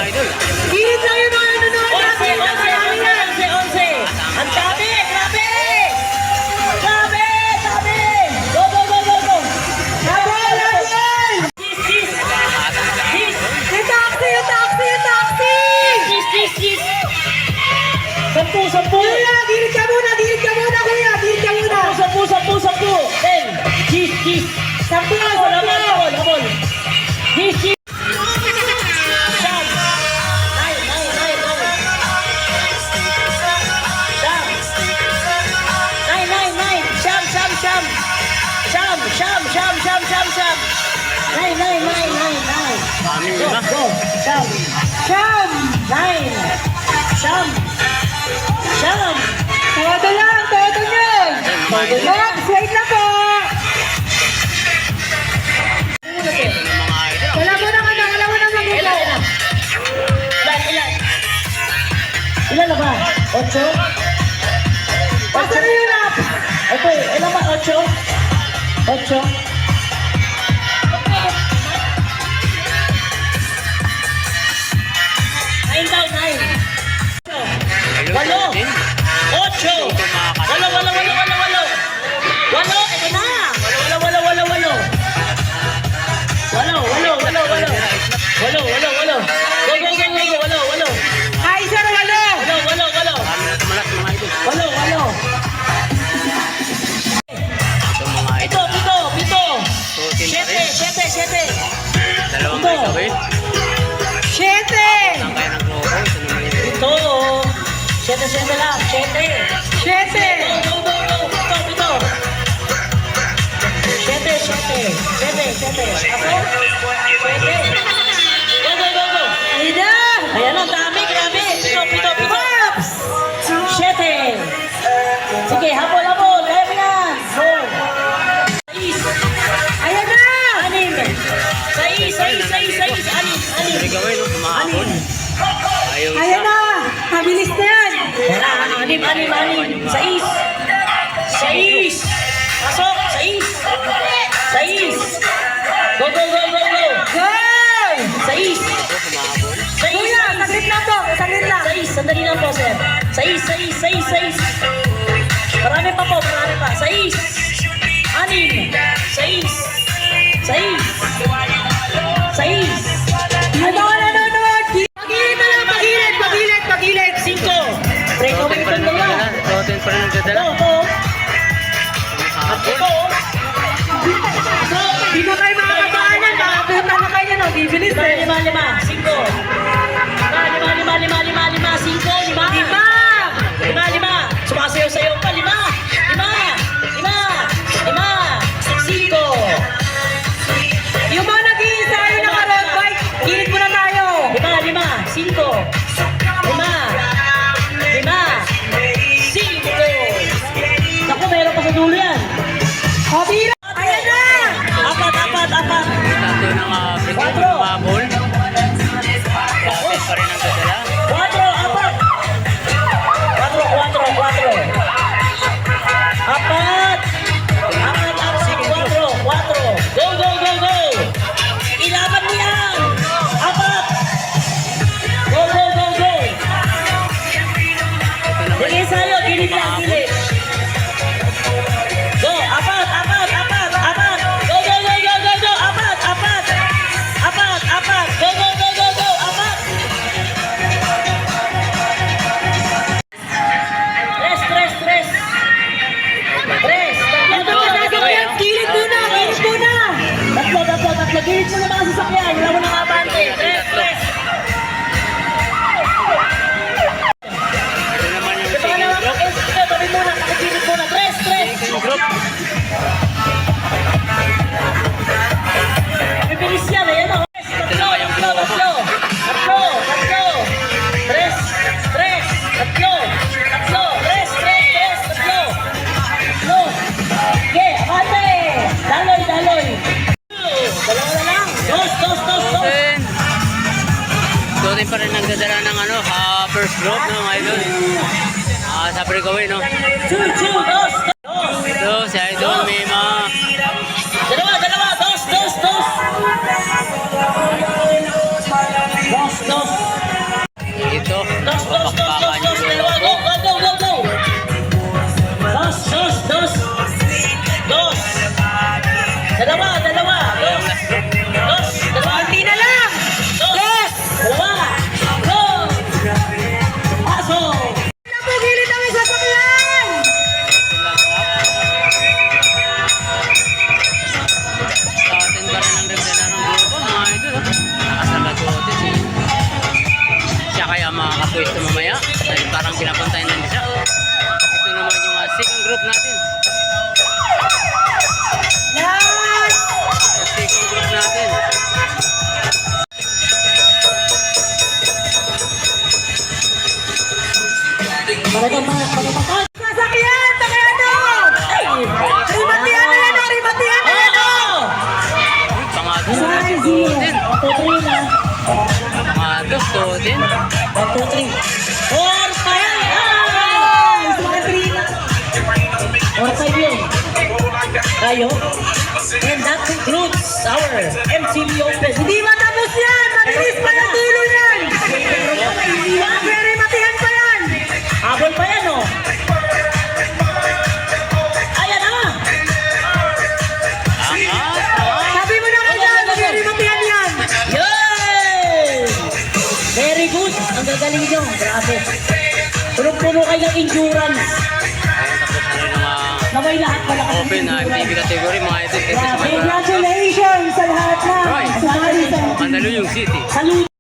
idol. Gilid lang yung mga nanonood natin. 11. Ang dami, grabe! Grabe, dami! Go, go, go, go, go! Laban, laban! Cheese! Yung taxi, yung taxi, yung taxi! Cheese! 10. Kuya, gilid ka muna, kuya. Gilid ka muna. 10. Cheese! 10. Habol! Cheese! Sham! 9. Sham! 9. Go! Sham! Siyam. 9. Sham! Todo lang, todo nyo. Next, wait na po. Wala mo naman magulo. Ilan na ba? 8? Basta na yun up. Okay, ilan ba? 8? 9 daw, 9. 8. 8. Walo, ito na. Walo. Go. Ay, sir, walo. Walo. Ito, pito. 7. Dalawang guys, okay? 7. Ang kaya ng globo. Ito. 7 lang. 7. 7. Go. Pito. 7. Ako? 7. Go. Ayun na. Ayan ang dami, grabe. Pito. Pops. 7. Sige, habol. Kaya mo yan. Go. 6. Ayan na. 6. 6. Sorry gawin, no? Kumahabol. Ayaw Ayan na. Mabilis na yan. 6. 6. Pasok. 6. Go. Go. 6. kumahabol. Kuya, saglit lang to. Saglit lang. 6. Sandali lang po, sir. 6. Marami pa. 6. 6. Ay, mga nanonood. Pagilid na lang. Pagilid. 5. Break Total away pa rin ito na. nagdadala. Total pa rin nagdadala. Ito. Di na kayo makakabaanan. Makakita na kayo no. Bibilis eh. 5. 5. Sumasayaw pa. 5. 5. Yung mga nag-iinsayo na ka-road bike, gilid muna tayo. 5. Naku, meron pa sa dulo yan. Habira. Ayan na. 4. Tato ng Africa. Quatro. Kumahabol. Total pa rin nagdadala. 4. Go. Ilaban mo yan. 4. Go. Sige sa'yo, gilid lang. Go, 4. Go. 4. Go. 3. Gilid muna. Tatlo. Gilid mo na mga sasakyan. Wala mo nang abante. 3. Ito naman yung Ito singing group. tabi muna. Nakagilid muna. 3. Singing group. Bibilis yan. Ayan o. Tatlo. 3. Okay, abante. Daloy. Dalawa na lang. Dos. Total pa rin nagdadala ng first group, no, mga idol. Sa breakaway, no. 2. Dos. Ito, si Idol, may mga Dalawa. Dos. pwesto mamaya. Dahil parang pinapantayan lang siya. Ito naman yung second group natin. Last! Yung second group natin. Sasakyan! Tagayano! Rimatian na yan! Rimatian na yan! Pangatos na si 1-0. Totin. 1-2-3 na. Pangatos, Totin. 1-2-3. 4 pa yan. Ah! 1-3 na. 4-5 yun. Tayo. And that concludes our MCB Open. Hindi matapos yan! Mabilis pa yung dulo yan! Very matihan pa yan! Habol pa yan, oh. Ayan na. Sabi mo na kanya, very matihan yan! Yay! Very good. Ang gagaling nyo. Grabe. Punong-puno kayo ng endurance. Tapos na rin ang Na may lahat pala kayo ng open na MTV endurance. category mga idol. Ito sa mga Congratulations sa lahat na! Right. Sumali sa Mandaluyong City. Salute.